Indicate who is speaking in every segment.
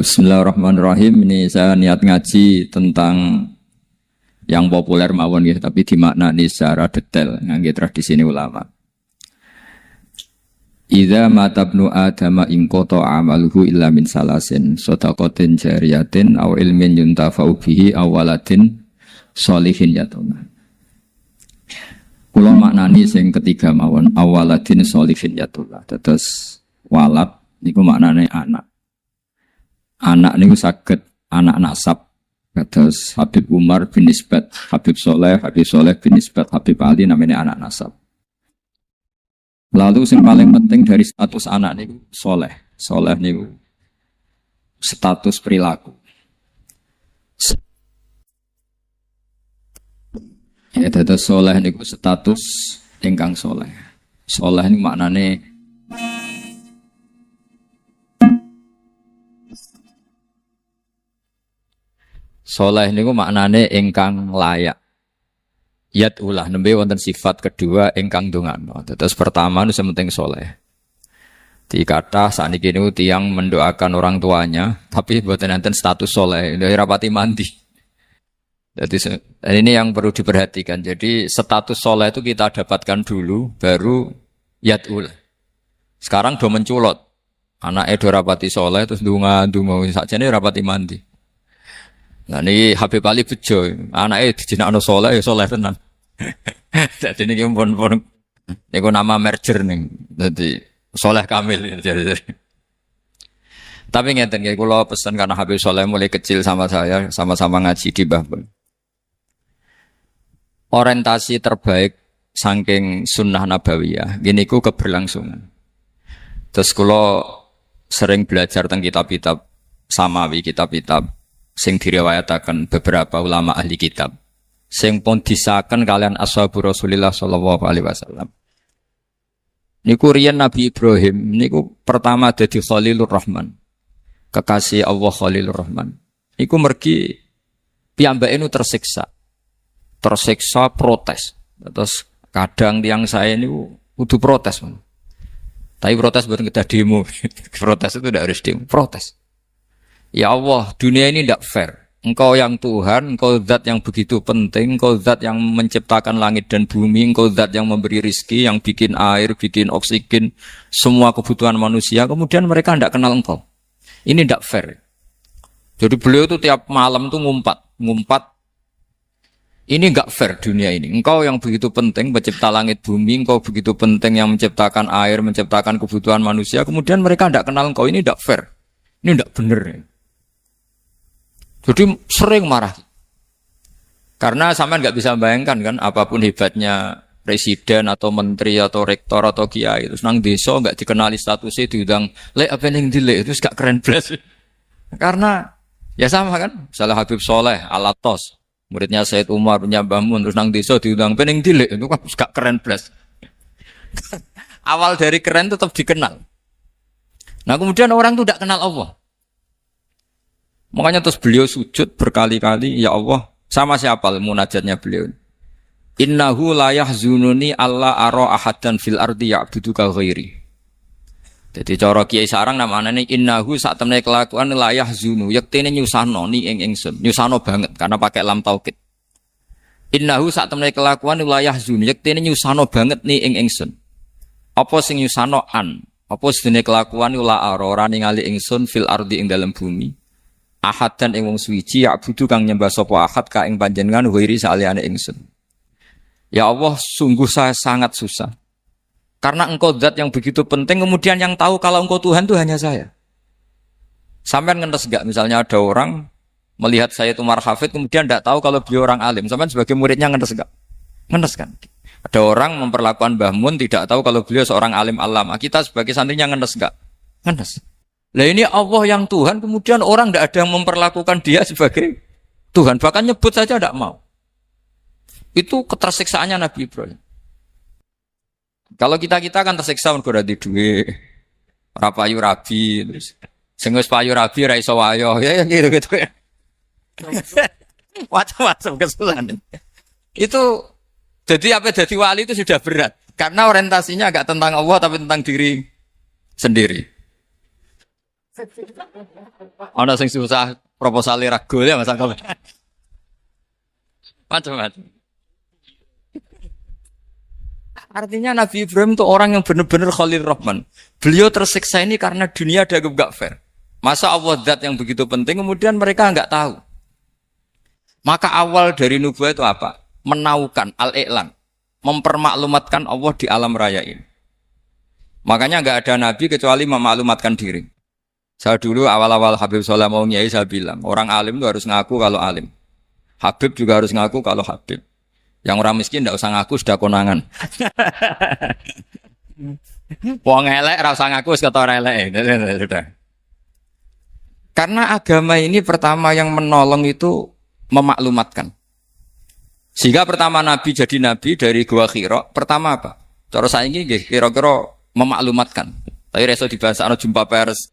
Speaker 1: Bismillahirrahmanirrahim. Ini saya niat ngaji tentang yang populer mawon ya, tapi dimaknani secara detail ngangge tradisi ini ulama. Idza matabnu adama in qata amaluhu illa min salasin shadaqatin jariyatin aw ilmin yuntafa'u bihi aw waladin sholihin yatuna. Kula maknani sing ketiga mawon awaladin sholihin yatuna. Terus walad niku maknane anak. Anak niku saged anak nasab kados Habib Umar bin Nisbat, Habib Soleh bin Nisbat, Habib Ali namanya anak nasab. Lalu yang paling penting dari status anak niku soleh. Soleh niku status perilaku. Ya dados soleh niku status ingkang soleh. Soleh niku maknane soleh niku maknane ingkang layak. Yat ulah nembe wonten sifat kedua ingkang ndongakno. Terus pertama nu sementing soleh. Dikata sakniki niku tiyang mendoakan orang tuanya, tapi mboten enten status soleh, ora rapati mandi. Jadi ini yang perlu diperhatikan. Jadi status soleh itu kita dapatkan dulu, baru yat ulah. Sekarang do menculot. Anake do rapati soleh terus ndonga sakjane rapati mandi. Nah ini Habib Ali bejo, anaknya dijinakno soleh, ya soleh tenan. Jadi ini pun niku nama merger nih, jadi soleh kamil. Tapi ngeten nggih, kula pesen karena Habib Soleh mulai kecil sama saya, sama-sama ngaji di Bahbul. Orientasi terbaik saking sunnah nabawiyah, gini ku keberlangsungan. Terus kula sering belajar tentang kitab-kitab samawi, kitab-kitab sing diriwayataken beberapa ulama ahli kitab sing pun disahkan kalian ashabu Rasulillah sallallahu alaihi wasallam. Niku riyen Nabi Ibrahim niku pertama dadi Khalilur Rahman. Kekasih Allah Khalilur Rahman. Niku mergi piyambake nu tersiksa. Tersiksa protes. Terus kadang tiang saya niku kudu protes. Tapi protes bukan kita demo. Protes itu tidak harus demo, protes. Ya Allah, dunia ini tidak fair. Engkau yang Tuhan, engkau zat yang begitu penting, engkau zat yang menciptakan langit dan bumi, engkau zat yang memberi rizki, yang bikin air, bikin oksigen, semua kebutuhan manusia, kemudian mereka tidak kenal engkau. Ini tidak fair. Jadi beliau itu tiap malam itu ngumpat. Ini enggak fair dunia ini. Engkau yang begitu penting, pencipta langit bumi, engkau begitu penting yang menciptakan air, menciptakan kebutuhan manusia, kemudian mereka tidak kenal engkau, ini tidak fair. Ini tidak benar. Jadi sering marah. Karena sampean nggak bisa bayangkan kan, apapun hebatnya presiden atau menteri atau rektor atau kiai, terus nang desa nggak dikenali statusnya, diundang lek apa yang dilek itu gak keren blas. Karena ya sama kan, misalnya Habib Soleh Alatos, muridnya Said Umar punya Mbah Mun, terus nang desa diundang pening dilek itu kan gak keren blas. Awal dari keren tetap dikenal. Nah kemudian orang itu tidak kenal Allah. Makanya terus beliau sujud berkali-kali, ya Allah, sama siapa munajatnya beliau? Innahu la yahzununi alla ara ahadan fil ardi ya'buduka ghairi. Jadi cara kiai sarang namanya innahu sak temene kelakuan la yahzunu, yektene nyusano ni ing ingsun, nyusano banget karena pakai lam taukid. Innahu sak temene kelakuan la yahzunu, yektene nyusano banget ni ing ingsun. Apa sing nyusano an? Apa sedene kelakuan la ara ora ningali ingsun fil ardi ing dalam bumi. Ahad dan ing wong suwiji ya'budu kang nyembah sapa ahad ka ing panjenengan wiri saliyane ingsun. Ya Allah, sungguh saya sangat susah. Karena engkau zat yang begitu penting, kemudian yang tahu kalau engkau Tuhan itu hanya saya. Sampean ngenes enggak misalnya ada orang melihat saya itu Umar Hafid kemudian tidak tahu kalau beliau orang alim. Sampean sebagai muridnya ngenes enggak? Ngenes kan? Ada orang memperlakukan Mbah Mun tidak tahu kalau beliau seorang alim alama. Kita sebagai santrinya ngenes enggak? Ngenes. Lah ini Allah yang Tuhan, kemudian orang tidak ada yang memperlakukan dia sebagai Tuhan. Bahkan nyebut saja tidak mau. Itu ketersiksaannya Nabi Ibrahim. Kalau kita kan tersiksa mergo di duwe, ora payu rabi, terus sing wis payu rabi ra iso wayo, ya gitu ya. Macam-macam kesulitan. Itu jadi apa jadi wali itu sudah berat. Karena orientasinya agak tentang Allah tapi tentang diri sendiri. Ana sing susah proposal ragu ya Mas Angkop. Macam-macam. Artinya Nabi Ibrahim itu orang yang benar-benar Khalil Rahman. Beliau tersiksa ini karena dunia dianggap gak fair. Masa Allah zat yang begitu penting kemudian mereka nggak tahu. Maka awal dari nubuah itu apa? Menaukan, al-i'lan. Mempermaklumatkan Allah di alam raya ini. Makanya nggak ada Nabi kecuali memaklumatkan diri. Saya dulu awal-awal Habib Soleh mau nyai saya bilang, orang alim itu harus ngaku kalau alim. Habib juga harus ngaku kalau Habib. Yang orang miskin tidak usah ngaku sudah konangan. Wong elek ora usah ngaku wis kata ora elek. Sudah. Karena agama ini pertama yang menolong itu memaklumatkan. Sehingga pertama Nabi jadi Nabi dari Gua Hira, pertama apa? Cara saiki nggih kira-kira memaklumatkan. Tapi reso dibahasano jumpa pers.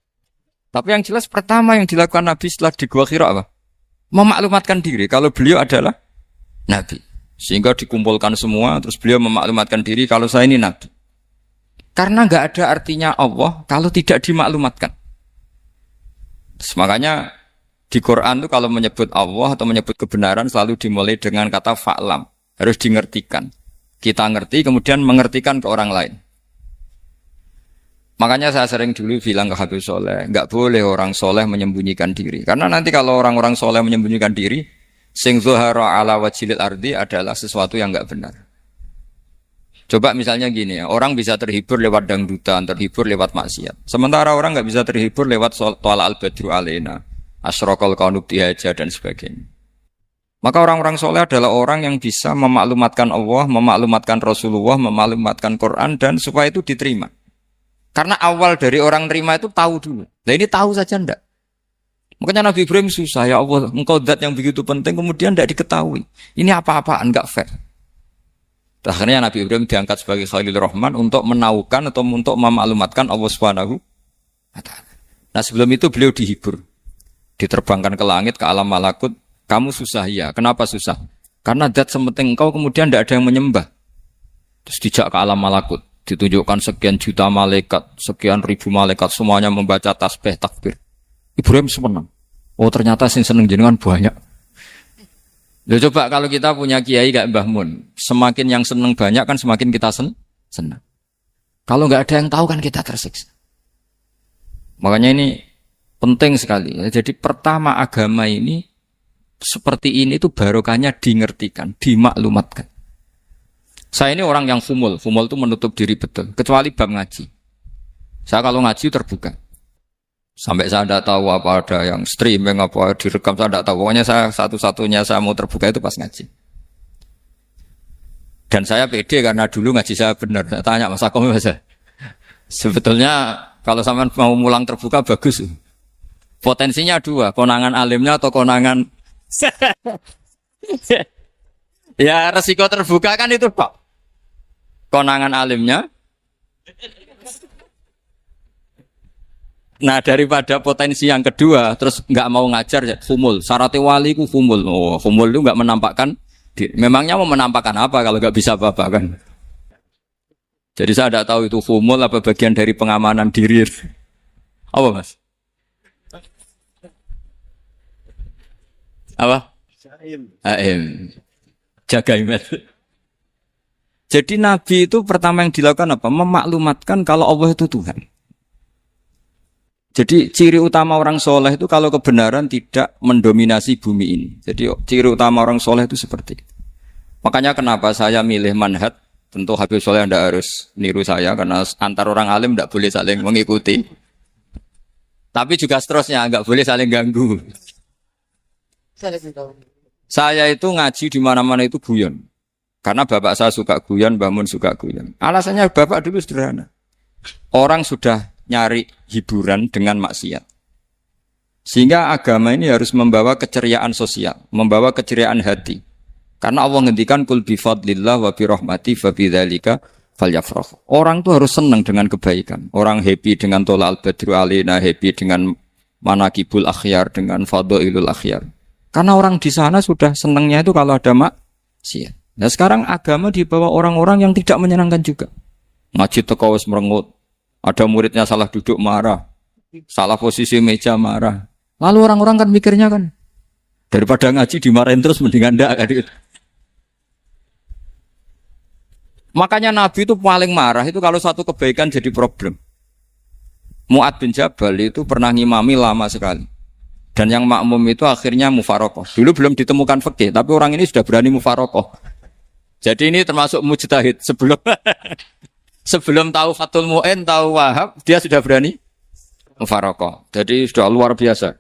Speaker 1: Tapi yang jelas pertama yang dilakukan Nabi setelah di Gua Hira apa? Memaklumatkan diri kalau beliau adalah Nabi. Sehingga dikumpulkan semua, terus beliau memaklumatkan diri kalau saya ini Nabi. Karena nggak ada artinya Allah kalau tidak dimaklumatkan. Terus makanya di Quran itu kalau menyebut Allah atau menyebut kebenaran selalu dimulai dengan kata fa'lam. Harus dimengertikan. Kita ngerti kemudian mengertikan ke orang lain. Makanya saya sering dulu bilang ke Habib Soleh, nggak boleh orang soleh menyembunyikan diri. Karena nanti kalau orang-orang soleh menyembunyikan diri, sing zuhara ala wajhil ardi adalah sesuatu yang enggak benar. Coba misalnya gini ya, orang bisa terhibur lewat dangdutan, terhibur lewat maksiat. Sementara orang enggak bisa terhibur lewat Thala al-Badru alaina, asyraqal qaunub tihaja dan sebagainya. Maka orang-orang soleh adalah orang yang bisa memaklumatkan Allah, memaklumatkan Rasulullah, memaklumatkan Quran dan supaya itu diterima. Karena awal dari orang terima itu tahu dulu. Nah ini tahu saja enggak. Makanya Nabi Ibrahim susah, ya Allah, engkau zat yang begitu penting, kemudian tidak diketahui. Ini apa-apaan, enggak fair. Akhirnya Nabi Ibrahim diangkat sebagai Khalil Rahman untuk menaukan atau untuk memaklumatkan Allah Subhanahu wa Ta'ala. Nah sebelum itu beliau dihibur. Diterbangkan ke langit, ke alam malakut. Kamu susah ya, kenapa susah? Karena zat sementing engkau kemudian tidak ada yang menyembah. Terus dijak ke alam malakut. Ditunjukkan sekian juta malaikat, sekian ribu malaikat, semuanya membaca tasbih takbir. Ibrahim senang. Oh ternyata sing seneng jenengan banyak. Loh coba kalau kita punya kiai kayak Mbah Mun, semakin yang seneng banyak kan semakin kita senang. Kalau nggak ada yang tahu kan kita tersiksa. Makanya ini penting sekali. Jadi pertama agama ini seperti ini itu barokahnya dingertikan, dimaklumatkan. Saya ini orang yang fumul itu menutup diri betul, kecuali bab ngaji. Saya kalau ngaji terbuka. Sampai saya tidak tahu apa ada yang streaming, apa direkam, saya tidak tahu. Pokoknya saya satu-satunya saya mau terbuka itu pas ngaji. Dan saya pede karena dulu ngaji saya benar. Saya tanya Mas Akom, sebetulnya kalau sampean mau mulang terbuka bagus. Potensinya dua, konangan alimnya atau konangan. Ya resiko terbuka kan itu Pak. Konangan alimnya. Nah daripada potensi yang kedua, terus nggak mau ngajar ya fumul. Syaratnya wali ku fumul. Oh fumul itu nggak menampakkan. Memangnya mau menampakkan apa kalau nggak bisa apa-apa kan? Jadi saya tidak tahu itu fumul apa bagian dari pengamanan diri. Apa Mas? Apa? Aim. Jaga iman. Jadi Nabi itu pertama yang dilakukan apa? Memaklumatkan kalau Allah itu Tuhan. Jadi ciri utama orang soleh itu kalau kebenaran tidak mendominasi bumi ini. Jadi ciri utama orang soleh itu seperti itu. Makanya kenapa saya milih manhaj, tentu Habib Soleh tidak harus niru saya, karena antar orang alim tidak boleh saling mengikuti. Tapi juga seterusnya, nggak boleh saling ganggu. Saya itu ngaji di mana-mana itu guyon. Karena bapak saya suka guyon, Mbah Mun suka guyon. Alasannya bapak dulu sederhana. Orang sudah nyari hiburan dengan maksiat. Sehingga agama ini harus membawa keceriaan sosial, membawa keceriaan hati. Karena Allah ngendikan kul bi fadlillah wa bi rahmati fa bidzalika falyafrahu. Orang tuh harus senang dengan kebaikan. Orang happy dengan Thala al-Badru alaina, happy dengan manaqibul akhyar, dengan fadhailul akhyar. Karena orang di sana sudah senangnya itu kalau ada maksiat. Nah sekarang agama dibawa orang-orang yang tidak menyenangkan juga. Ngaji teko wis merengut. Ada muridnya salah duduk marah. Salah posisi meja marah. Lalu orang-orang kan mikirnya kan, daripada ngaji dimarahin terus mendingan ndak kan. Makanya Nabi itu paling marah itu kalau satu kebaikan jadi problem. Mu'ad bin Jabal itu pernah ngimami lama sekali. Dan yang makmum itu akhirnya mufarokoh. Dulu belum ditemukan fikih, tapi orang ini sudah berani mufarokoh. Jadi ini termasuk mujtahid sebelum sebelum tahu Fathul Mu'in, tahu Wahab, dia sudah berani mufarokoh. Jadi sudah luar biasa.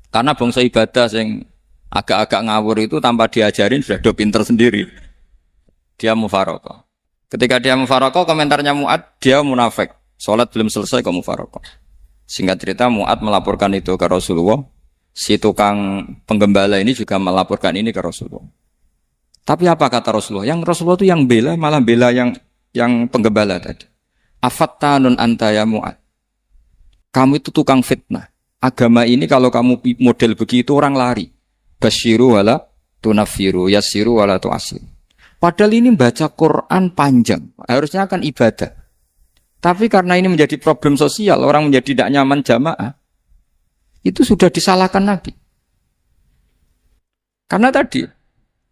Speaker 1: Karena bangsa ibadah yang agak-agak ngawur itu tanpa diajarin sudah do pinter sendiri. Dia mufarokoh. Ketika dia mufarokoh, komentarnya Mu'ad, dia munafik. Sholat belum selesai kok mufarokoh. Singkat cerita Mu'ad melaporkan itu ke Rasulullah. Si tukang penggembala ini juga melaporkan ini ke Rasulullah. Tapi apa kata Rasulullah? Yang Rasulullah itu yang bela, malah bela yang penggembala tadi. Afattanun anta ya Mu'ad. Kamu itu tukang fitnah. Agama ini kalau kamu model begitu orang lari. Basyiru wala tunafiru, yassiru wala tu'asir. Padahal ini baca Quran panjang, harusnya akan ibadah. Tapi karena ini menjadi problem sosial, orang menjadi tidak nyaman jamaah, itu sudah disalahkan Nabi. Karena tadi,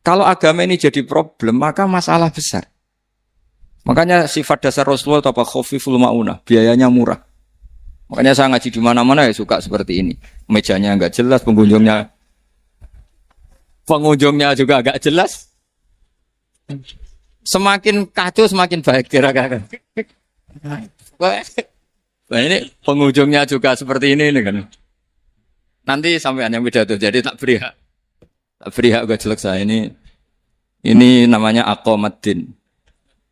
Speaker 1: kalau agama ini jadi problem, maka masalah besar. Makanya sifat dasar Rasulullah apa khafiful maunah, biayanya murah. Makanya saya ngaji di mana-mana ya suka seperti ini. Mejanya enggak jelas, pengunjungnya juga agak jelas. Semakin kacau semakin baik kira-kira. Nah ini pengunjungnya juga seperti ini kan. Nanti sampean yang beda tuh. Jadi tak beri hak gak jelek saya ini. Ini namanya aqomaddin.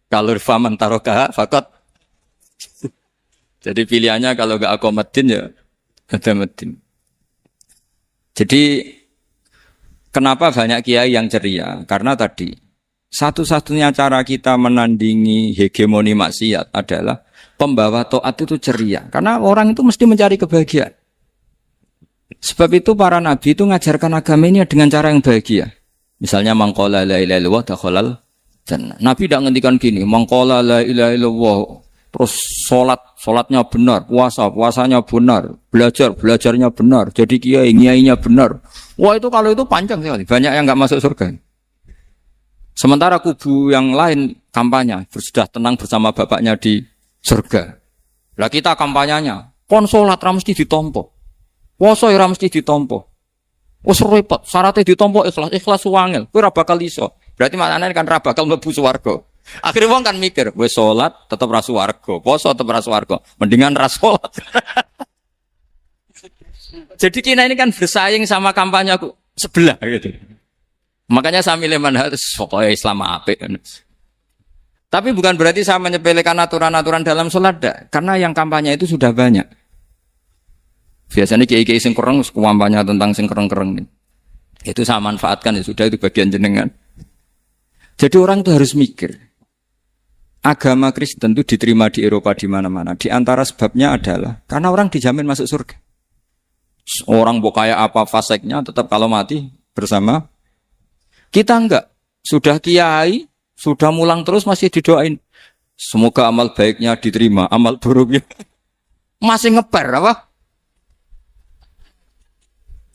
Speaker 1: Kalau faman taroka fakot. Jadi pilihannya kalau gak aqomaddin ya aqomaddin. Jadi kenapa banyak kiai yang ceria? Karena tadi satu-satunya cara kita menandingi hegemoni maksiat adalah pembawa taat itu ceria. Karena orang itu mesti mencari kebahagiaan. Sebab itu para nabi itu mengajarkan agama ini dengan cara yang bahagia. Misalnya mangqala la ilaha illallah dakhalal jannah. Nabi tidak ngendikan gini, mangqala la ilaha illallah terus salatnya benar, puasanya benar, belajarnya benar, jadi kiainya benar. Wah itu kalau itu panjang sekali, banyak yang enggak masuk surga. Sementara kubu yang lain kampanye, sudah tenang bersama bapaknya di surga. Lah kita kampanyenya, pon salat ra mesti ditampa. Puasa ora mesti ditampa. Wis repot, syaratnya ditampa ikhlas wangel. Kowe ora bakal iso. Berarti maknane kan ra bakal mlebu swarga. Akhirnya wong kan mikir, wis salat tetep ra swarga, puasa tetep ra swarga. Mendingan ra salat. Jadi kita ini kan bersaing sama kampanye aku sebelah gitu. Makanya saya milih manhaj pokoknya Islam apik. Tapi bukan berarti saya menyepelekan aturan-aturan dalam sholat, karena yang kampanye itu sudah banyak. Biasanya kiai-kiai sing kereng kampanye tentang sing kereng-kereng. Itu saya manfaatkan ya sudah, itu bagian jenengan. Jadi orang itu harus mikir. Agama Kristen itu diterima di Eropa di mana-mana. Di antara sebabnya adalah karena orang dijamin masuk surga. Orang mau kayak apa faseknya tetap kalau mati bersama. Kita enggak, sudah kiai, sudah mulang terus masih didoain. Semoga amal baiknya diterima, amal buruknya masih ngeper apa?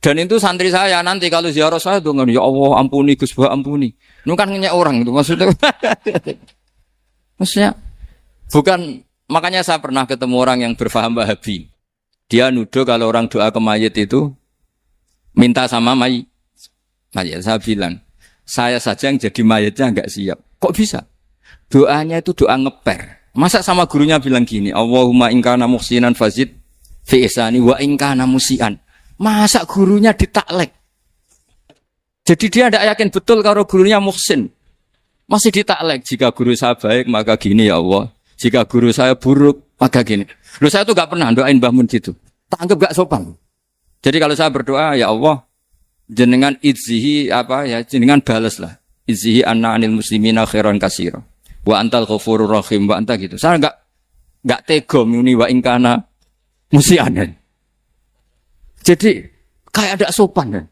Speaker 1: Dan itu santri saya nanti kalau ziarah saya tuh ya Allah ampuni Gus Bah ampuni. Ini kan ngenyek orang itu maksudnya. Maksudnya bukan, makanya saya pernah ketemu orang yang berfaham Wahabi. Dia nuduh kalau orang doa ke mayit itu minta sama mayit. Saya bilang, saya saja yang jadi mayatnya enggak siap. Kok bisa? Doanya itu doa ngeper. Masa sama gurunya bilang gini, Allahumma ingkana muhsinan fazid fi ihsani wa ingkana musian. Masa gurunya ditaklek? Jadi dia tidak yakin betul kalau gurunya muhsin. Masih ditaklek. Jika guru saya baik maka gini ya Allah. Jika guru saya buruk maka gini. Loh saya tuh gak pernah doain Mbah Mun gitu. Tak anggap gak sopan. Jadi kalau saya berdoa ya Allah, jenengan izzihi apa ya, jenengan balas lah. Izzihi anna anil muslimina khairan katsira. Wa antal ghafurur rahim wa anta gitu. Saya enggak tega muni wa ingkana musianan. Jadi kayak ada sopan kan.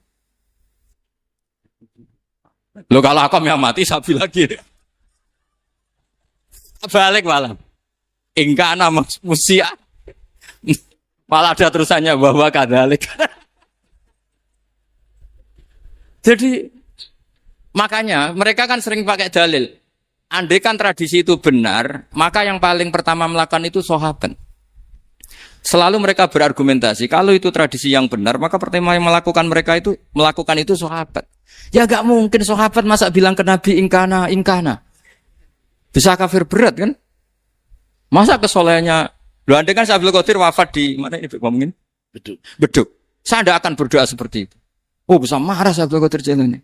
Speaker 1: Loh kalau aku yang mati sapi lagi. Balik malam. Ingkana musian. Malah ada terusannya bahwa kadalik. Jadi makanya mereka kan sering pakai dalil. Andai kan tradisi itu benar, maka yang paling pertama melakukan itu sahabat. Selalu mereka berargumentasi, kalau itu tradisi yang benar, maka pertama yang melakukan itu sahabat. Ya gak mungkin sahabat masa bilang ke Nabi ingkana. Bisa kafir berat kan? Masa kesolehannya, loh andai kan Abdul Qadir wafat di mana ini ngomongin? Beduk. Saya tidak akan berdoa seperti itu. Oh bisa marah Abdul Qadir Jailani.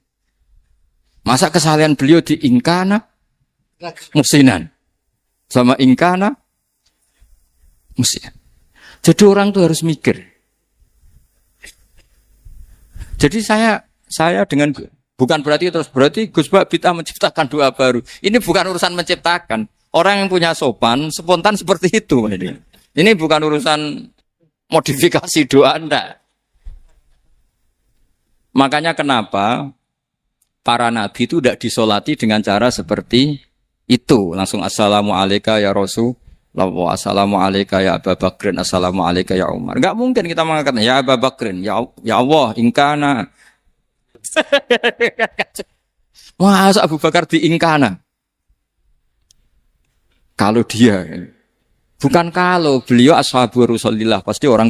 Speaker 1: Masa kesalahan beliau di ingkana musinan sama ingkana musian. Jadi orang tuh harus mikir. Jadi saya dengan bukan berarti Gus Bak bid'ah menciptakan doa baru. Ini bukan urusan menciptakan. Orang yang punya sopan spontan seperti itu. Ini bukan urusan modifikasi doa Anda. Makanya kenapa para nabi itu tidak disolati dengan cara seperti itu. Langsung assalamualaikum ya Rasulullah, assalamualaikum ya Abu Bakrin, assalamualaikum ya Umar. Enggak mungkin kita mengatakan ya Abu Bakrin, ya Allah, ingkana. Masa Abu Bakar di ingkana? Kalau dia, bukan kalau beliau ashabu Rasulillah, pasti orang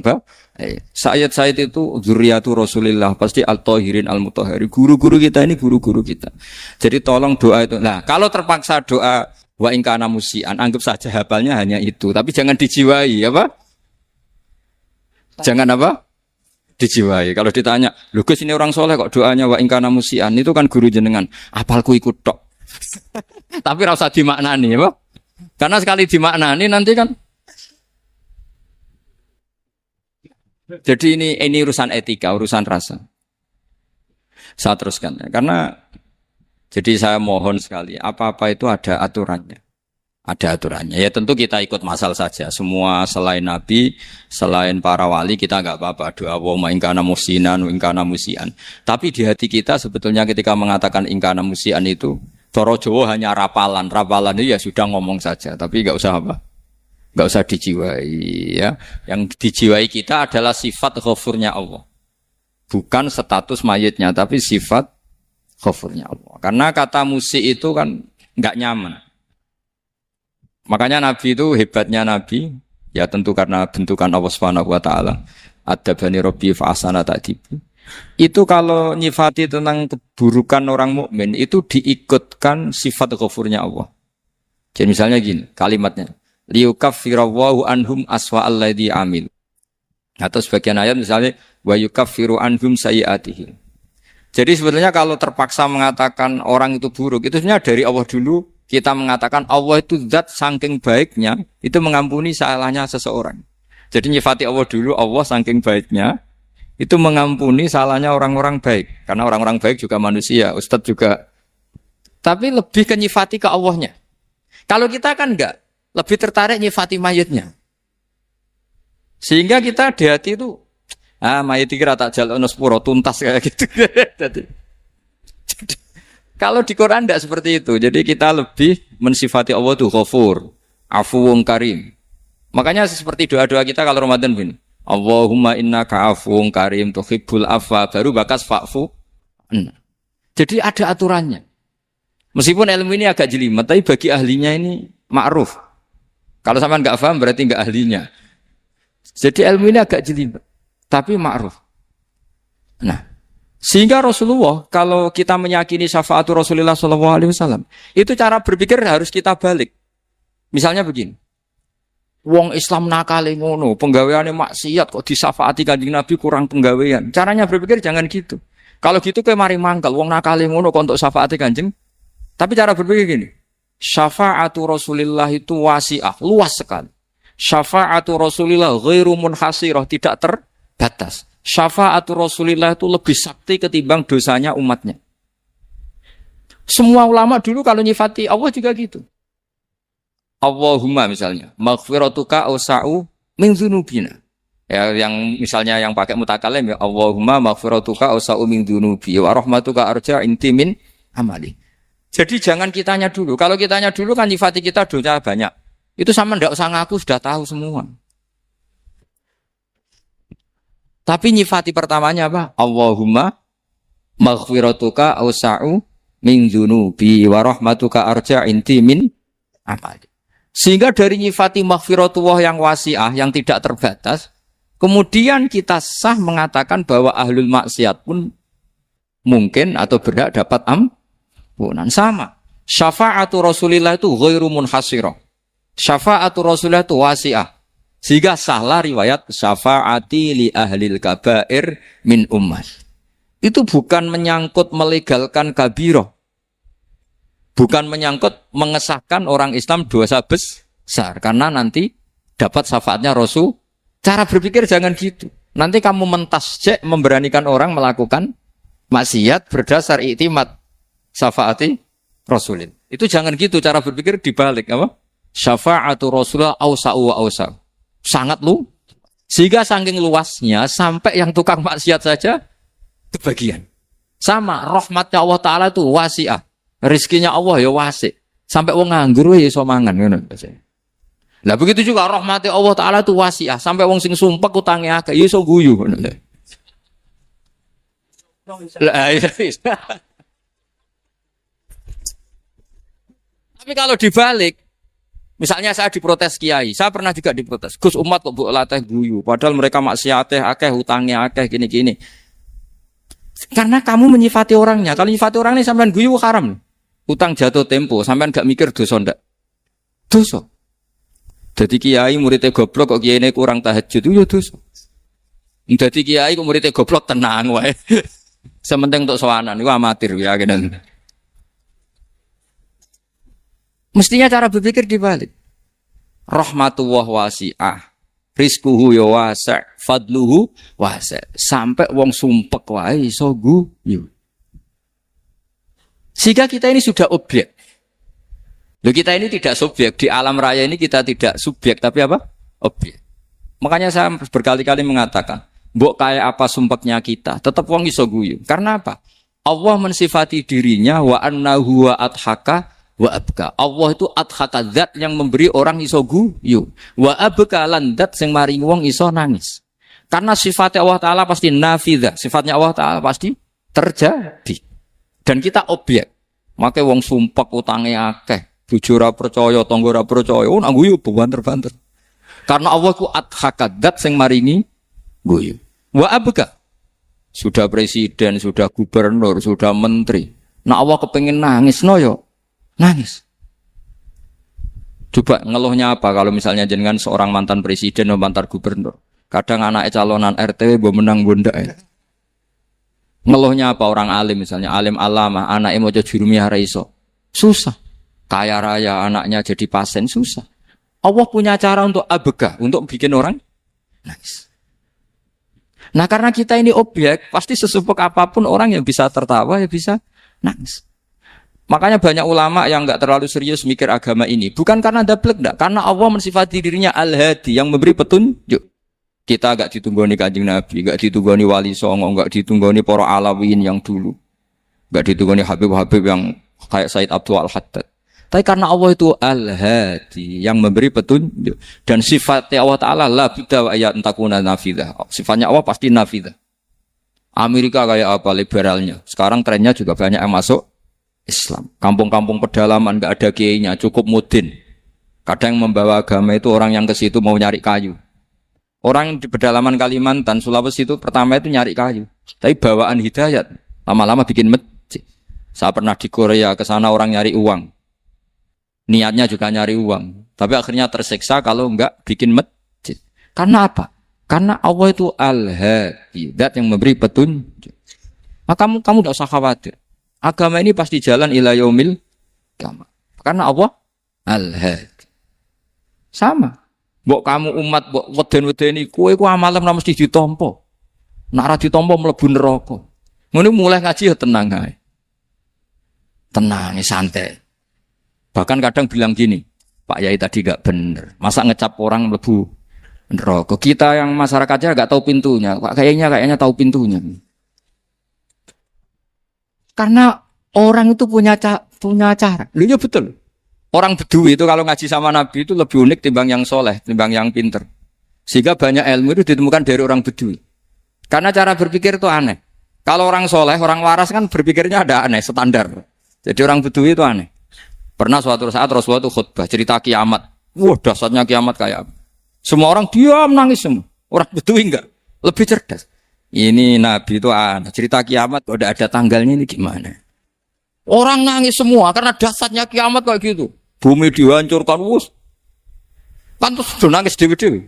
Speaker 1: Sayyid itu dzurriyyatu Rasulillah, pasti al-tahirin al-mutahhari. Guru-guru kita ini guru-guru kita. Jadi tolong doa itu. Nah, kalau terpaksa doa wa in kana musian, anggap saja hafalnya hanya itu, tapi jangan dijiwai, apa? Jangan apa? Dijiwai. Kalau ditanya, "Lho Gus ini orang soleh kok doanya wa in kana musian?" Itu kan guru jenengan. Apalku ikut tok. Tapi ora usah dimaknani, apa? Karena sekali dimaknani nanti kan. Jadi ini urusan etika, urusan rasa. Saya teruskan ya. Karena jadi saya mohon sekali, apa-apa itu ada aturannya. Ada aturannya. Ya tentu kita ikut masal saja. Semua selain Nabi, selain para wali kita enggak apa-apa. Doa wa ingkana musinan, ingkana musian. Tapi di hati kita sebetulnya ketika mengatakan ingkana musian itu Coro Jawa hanya rapalan itu ya sudah ngomong saja, tapi nggak usah apa, nggak usah dijiwai ya. Yang dijiwai kita adalah sifat ghafurnya Allah, bukan status mayitnya, tapi sifat ghafurnya Allah. Karena kata musik itu kan nggak nyaman. Makanya Nabi itu hebatnya Nabi, ya tentu karena bentukan Allah Subhanahu Wa Taala. Adabani Robbi fa'asana ta'dibu. Itu kalau nyifati tentang keburukan orang mukmin itu diikutkan sifat ghafurnya Allah. Jadi misalnya gini kalimatnya, liyukaffirallahu anhum aswa'al ladzi amil. Atau sebagian ayat misalnya wa yukaffiru anhum sayyi'atihim. Jadi sebetulnya kalau terpaksa mengatakan orang itu buruk, itu sebenarnya dari Allah dulu kita mengatakan Allah itu zat saking baiknya itu mengampuni salahnya seseorang. Jadi nyifati Allah dulu, Allah saking baiknya itu mengampuni salahnya orang-orang baik. Karena orang-orang baik juga manusia, Ustadz juga. Tapi lebih ke nyifati ke Allahnya. Kalau kita kan enggak, lebih tertarik nyifati mayitnya. Sehingga kita di hati itu, mayit kira tak jalan sepuro tuntas kayak gitu. Jadi, kalau di Quran enggak seperti itu. Jadi kita lebih mensifati Allah itu Ghafur, Afuwun Karim. Makanya seperti doa-doa kita kalau Ramadan begini. Allahumma innaka afuwun karim tuhibbul afwa, baru bakas fa'fu. Jadi ada aturannya. Meskipun ilmu ini agak jelimet, tapi bagi ahlinya ini ma'ruf. Kalau sampean enggak paham berarti enggak ahlinya. Jadi ilmu ini agak jelimet, tapi ma'ruf. Nah, sehingga Rasulullah kalau kita meyakini syafaatu Rasulullah SAW, itu cara berpikir harus kita balik. Misalnya begini. Wong Islam nakale ngono, penggaweane maksiat kok disafaati Kanjeng Nabi kurang penggawean. Caranya berpikir jangan gitu. Kalau gitu kayak mari mangkel, wong nakale ngono kok untuk syafaati Kanjeng. Tapi cara berpikir gini. Syafaatu Rasulillah itu wasi'ah, luas sekali. Syafaatu Rasulillah ghairu munhasirah, tidak terbatas. Syafaatu Rasulillah itu lebih sakti ketimbang dosanya umatnya. Semua ulama dulu kalau nyifati Allah juga gitu. Allahumma misalnya, maghfiratuka awsa'u min dzunubina. Ya, yang misalnya yang pakai mutakalim ya Allahumma maghfiratuka awsa'u min dzunubi wa rahmatuka arja inti min amali. Jadi jangan kitanya dulu. Kalau kitanya dulu kan nyifati kita dosa banyak. Itu sama ndak usah ngaku sudah tahu semua. Tapi nyifati pertamanya apa? Allahumma maghfiratuka awsa'u min dzunubi wa rahmatuka arja inti min amali. Sehingga dari nyifati maghfiratullah yang wasi'ah, yang tidak terbatas, kemudian kita sah mengatakan bahwa ahlul maksiat pun mungkin atau berhak dapat ampunan. Sama. Syafa'atu Rasulillah itu ghairu munhasirah. Syafa'atu Rasulillah itu wasi'ah. Sehingga sahlah riwayat syafa'ati li ahlil kabair min ummah. Itu bukan menyangkut melegalkan kabirah. Bukan menyangkut mengesahkan orang Islam dosa besar. Karena nanti dapat syafaatnya Rasul. Cara berpikir jangan gitu. Nanti kamu mentasjek memberanikan orang melakukan maksiat berdasar iktimat syafaati Rasulin. Itu jangan gitu cara berpikir dibalik apa? Syafa'atu Rasulullah awsa'u wa awsa'u. Sangat lu. Sehingga saking luasnya sampai yang tukang maksiat saja kebagian. Sama rahmatnya Allah Ta'ala itu wasi'ah. Rizkinya Allah ya wasi. Sampai wong nganggur ya iso mangan ngono. Lah begitu juga rahmatnya Allah Ta'ala itu wasi'ah. Sampai wong sing sumpek utange akeh ya iso guyu ngono. Lah iya. Tapi kalau dibalik, misalnya saya diprotes kiai, saya pernah juga diprotes. Gus umat kok mbok latih guyu, padahal mereka maksiate akeh, utangnya akeh gini-gini. Karena kamu menyifati orangnya. Kalau menyifati orangnya sampean guyu haram. Utang jatuh tempo, sampean gak mikir dosa ndak? Dosa. Jadi kiai muridnya goblok kok kiai ini kurang tahajud itu ya dosa. Jadi kiai kok muridnya goblok tenang wae. Sementing untuk sowanan itu amatir ya gitu. Mestinya cara berpikir dibalik. Rahmatullah wasi'ah. Rizkuhu ya wasi', fadluhu wasi'. Sampai wong sumpek wae iso guyu. Sehingga kita ini sudah objek. Loh kita ini tidak subjek. Di alam raya ini kita tidak subjek. Tapi apa? Objek. Makanya saya berkali-kali mengatakan, mbok kayak apa sumpeknya kita, tetap wong iso guyu. Karena apa? Allah mensifati dirinya wa annahu wa adhaka wa abka. Allah itu adhaka, zat yang memberi orang iso guyu. Wa abka lan zat sing maring wong iso nangis. Karena sifatnya Allah Ta'ala pasti nafidzah. Sifatnya Allah Ta'ala pasti terjadi. Dan kita objek. Makanya wong sumpek utange akeh, bojo ora percaya, tangga ora percaya, nak guyu banter-banter. Karena Allah ku adhakadat sing maringi guyu. Wa abka. Sudah presiden, sudah gubernur, sudah menteri. Nak Allah kepengin nangis no yo. Nangis. Coba ngeluhnya apa kalau misalnya jenengan seorang mantan presiden atau mantan gubernur. Kadang anaknya calonan RT mbok menang bondak. Ngeluhnya apa orang alim misalnya, alim alama, anaknya mau jadi jurumiyah ra iso. Susah. Kaya raya anaknya jadi pasien, susah. Allah punya cara untuk abegah, untuk bikin orang nangis. Nah karena kita ini objek, pasti sesumpek apapun orang yang bisa tertawa, ya bisa nangis. Makanya banyak ulama yang enggak terlalu serius mikir agama ini. Bukan karena dablek, enggak. Karena Allah mensifati dirinya Al-Hadi, yang memberi petunjuk. Kita gak ditunggoni Kanjeng Nabi, gak ditunggoni Wali Songo, gak ditunggoni para Alawiyin yang dulu, gak ditunggoni Habib-Habib yang kayak Said Abdul Al-Haddad. Tapi karena Allah itu Al-Hadi, yang memberi petunjuk, dan sifatnya Allah Ta'ala la budda wa ayat entakuna nafidah. Sifatnya Allah pasti nafidah. Amerika kayak apa liberalnya. Sekarang trennya juga banyak yang masuk Islam. Kampung-kampung pedalaman gak ada kiainya, cukup mudin. Kadang yang membawa agama itu orang yang ke situ mau nyari kayu. Orang di pedalaman Kalimantan, Sulawesi itu pertama itu nyari kayu. Tapi bawaan hidayat, lama-lama bikin masjid. Saya pernah di Korea, ke sana orang nyari uang. Niatnya juga nyari uang. Tapi akhirnya tersiksa kalau enggak bikin masjid. Karena apa? Karena Allah itu Al-Hadi, zat yang memberi petunjuk. Maka kamu tidak usah khawatir. Agama ini pasti jalan ila yaumil qiyamah. Karena Allah Al-Hadi. Sama. Mbok kamu umat mbok weden-wedeni kowe ku amalan ora mesti ditampa. Nek ora ditampa mlebu neraka. Ngono mulai ngaji ya tenang ae. Tenang, santai. Bahkan kadang bilang gini, Pak Yai tadi gak bener. Masa ngecap orang mlebu neraka? Kita yang masyarakatnya gak tahu pintunya. Pak kayaknya tahu pintunya. Karena orang itu punya cara. Lho ya betul. Orang Bedui itu kalau ngaji sama Nabi itu lebih unik timbang yang soleh, timbang yang pinter. Sehingga banyak ilmu itu ditemukan dari orang Bedui. Karena cara berpikir itu aneh. Kalau orang soleh, orang waras kan berpikirnya ada aneh, standar. Jadi orang Bedui itu aneh. Pernah suatu saat Rasulullah itu khutbah cerita kiamat. Wah, dasarnya kiamat kayak apa? Semua orang diam nangis semua. Orang Bedui enggak, lebih cerdas. Ini Nabi itu aneh. Cerita kiamat kalau ada tanggalnya ini gimana? Orang nangis semua karena dasarnya kiamat kayak gitu. Bumi dihancurkan, wus. Kan terus sudah nangis dewi-dewi.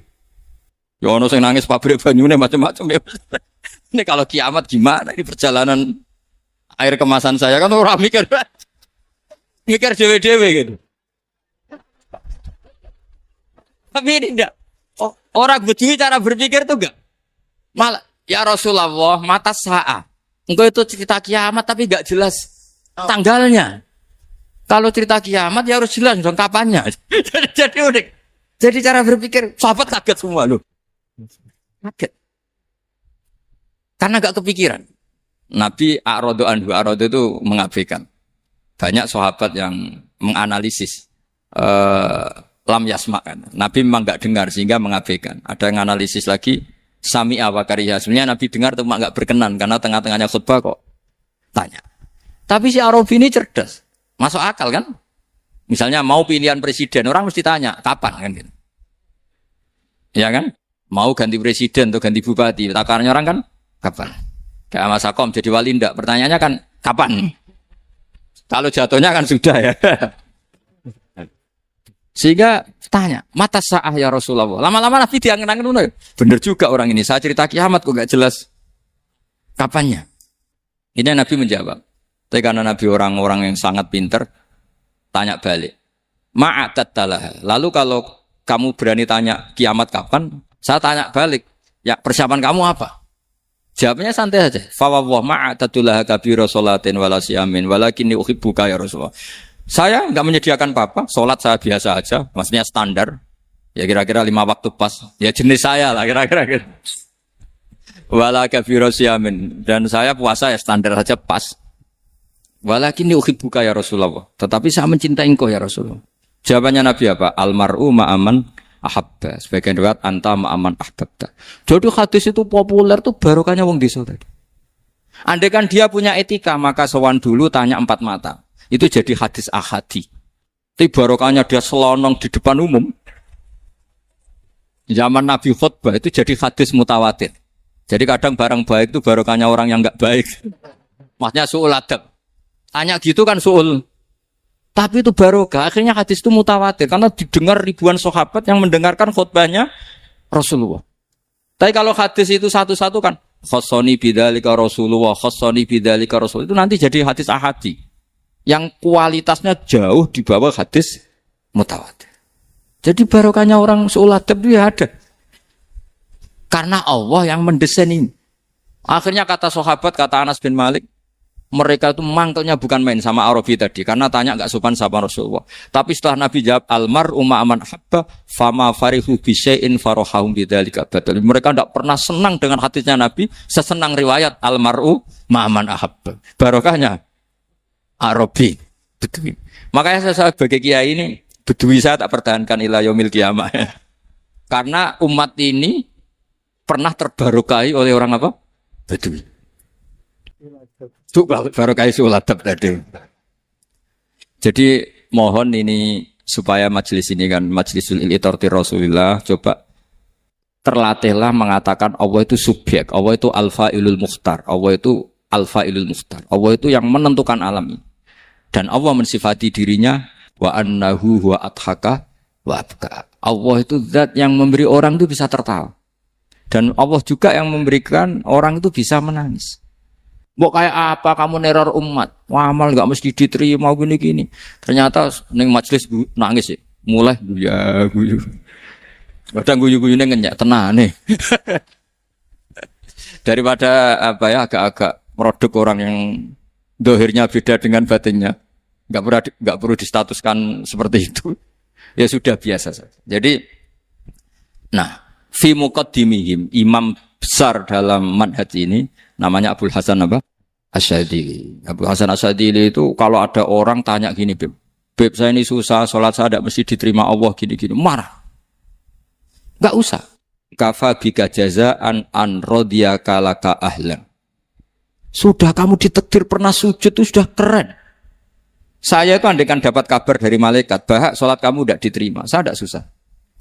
Speaker 1: Ya ono sing nangis pabrik banyune macam-macam ya. Ini kalau kiamat gimana? Ini perjalanan air kemasan saya kan orang mikir dewe-dewe gitu. Tapi ini enggak. Oh, orang Bedui cara berpikir tuh enggak. Malah ya Rasulullah mata sa'a. Engkau itu cerita kiamat tapi enggak jelas tanggalnya. Kalau cerita kiamat ya harus jelas dong kapannya. Jadi unik. Jadi cara berpikir sahabat kaget semua loh. Kaget. Karena gak kepikiran. Nabi a'radu anhu, a'radu itu mengabaikan. Banyak sahabat yang menganalisis lam yasma kan. Nabi memang gak dengar sehingga mengabaikan. Ada yang analisis lagi sami'a wa kariha. Sebenarnya Nabi dengar cuma gak berkenan karena tengah-tengahnya khutbah kok tanya. Tapi si Arabi ini cerdas. Masuk akal kan? Misalnya mau pilihan presiden, orang mesti tanya kapan kan gitu. Ya kan? Mau ganti presiden atau ganti bupati, takarannya orang kan kapan? Kayak Mas Akom jadi wali ndak? Pertanyaannya kan kapan? Kalau jatuhnya kan sudah ya. Sehingga tanya, mata sa'ah ya Rasulullah. Lama-lama Nabi diangen-angen. Bener juga orang ini. Saya cerita kiamat kok gak jelas kapannya. Ini Nabi menjawab. Tapi karena Nabi orang-orang yang sangat pinter, tanya balik. Ma'atat talah. Lalu kalau kamu berani tanya kiamat kapan, saya tanya balik. Ya persiapan kamu apa? Jawabnya santai saja. Fa wa ma'atatullaha kabira sholatin wala siyamin walakinni uhibbuka ya Rasulullah. Saya enggak menyediakan apa-apa, salat saya biasa aja, maksudnya standar. Ya kira-kira 5 waktu pas. Ya jenis saya lah kira-kira gitu. Wala kabira siyamin dan saya puasa ya standar saja pas. Walakinni uhibbuka ya Rasulullah. Tetapi saya mencintai engkau ya Rasulullah. Jawabannya Nabi apa? Almar'u ma'aman ahabba. Sebagian riwayat anta ma'aman ahbabta. Jadi hadis itu populer tuh barokahnya wong desa tadi. Andai kan dia punya etika maka sowan dulu tanya 4 mata. Itu jadi hadis ahadi. Tapi barokahnya dia selonong di depan umum. Zaman Nabi khutbah itu jadi hadis mutawatir. Jadi kadang barang baik itu barokahnya orang yang enggak baik. Maksudnya su'ul adab. Tanya gitu kan su'ul. Tapi itu barokah. Akhirnya hadis itu mutawatir. Karena didengar ribuan sahabat yang mendengarkan khutbahnya Rasulullah. Tapi kalau hadis itu satu-satu kan. Khassani bidzalika Rasulullah. Khassani bidzalika Rasulullah. Itu nanti jadi hadis ahadi. Yang kualitasnya jauh di bawah hadis mutawatir. Jadi barokahnya orang su'ul adab itu ya ada. Karena Allah yang mendesain ini. Akhirnya kata sahabat, kata Anas bin Malik. Mereka itu mangkelnya bukan main sama Arabi tadi. Karena tanya gak sopan sama Rasulullah. Tapi setelah Nabi jawab, Almar'u ma'aman habba, fama farihu bisyai'in farohahum bidzalika badal. Mereka tidak pernah senang dengan hadisnya Nabi. Sesenang riwayat, Almar'u ma'aman ahabba. Barokahnya Arabi. Bedui. Makanya saya sebagai kiai ini, Bedui saya tak pertahankan ila yaumil qiyamah. Karena umat ini pernah terbarokahi oleh orang apa? Bedui. Itu barokahi su'ul adab tadi. Jadi mohon ini supaya majelis ini kan majlisul iltorti Rasulullah coba terlatihlah mengatakan Allah itu subjek, Allah itu al-fa'ilul mukhtar, Allah itu al-fa'ilul mukhtar, Allah itu yang menentukan alam ini. Dan Allah mensifati dirinya wa annahu huwa adhaka wa abka. Allah itu zat yang memberi orang itu bisa tertawa. Dan Allah juga yang memberikan orang itu bisa menangis. Mbok kayak apa kamu neror umat? Wah, amal enggak mesti diterima gini-gini. Ternyata ning majelis nangis ya. Mulai guyu. Kadang guyu-guyune ngenyak tenane. Daripada apa ya agak-agak merodok orang yang dohirnya beda dengan batinnya. Enggak perlu distatuskan seperti itu. Ya sudah biasa saja. Jadi nah, fi muqaddimihim imam besar dalam manhaj ini namanya Abul Hasan apa? Asyadili. Abul Hasan Asyadili itu kalau ada orang tanya gini, Beb saya ini susah, sholat saya tidak mesti diterima Allah gini-gini, marah. Enggak usah. kafa bika jazaan an radiyaka laka ahlan. Sudah kamu ditakdir pernah sujud itu sudah keren. Saya itu andaikan dapat kabar dari malaikat, bahak sholat kamu tidak diterima, saya tidak susah.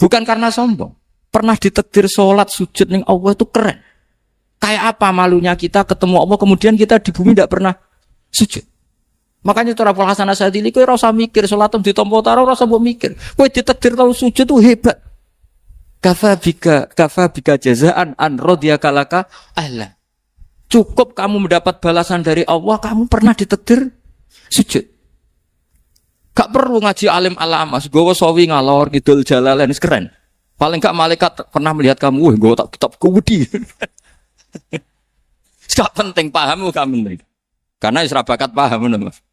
Speaker 1: Bukan karena sombong. Pernah ditakdir sholat sujud ning Allah itu keren. Kayak apa malunya kita ketemu Allah kemudian kita di bumi tidak pernah sujud. Makanya cara Abul Hasan Asyadzili kowe ora usah mikir salatem ditampa ta ora usah mbok mikir. Kowe ditakdir tau sujud itu hebat. Kafa bika jazaan an radiyaka laka ahlan. Cukup kamu mendapat balasan dari Allah, kamu pernah ditakdir sujud. Gak perlu ngaji alim alamas, gowo sawi ngalor ngidul jalalain keren. Paling gak malaikat pernah melihat kamu, wah gowo tak kitab kewedi. Gak penting pahammu kamu. Karena isra bakat paham Mas.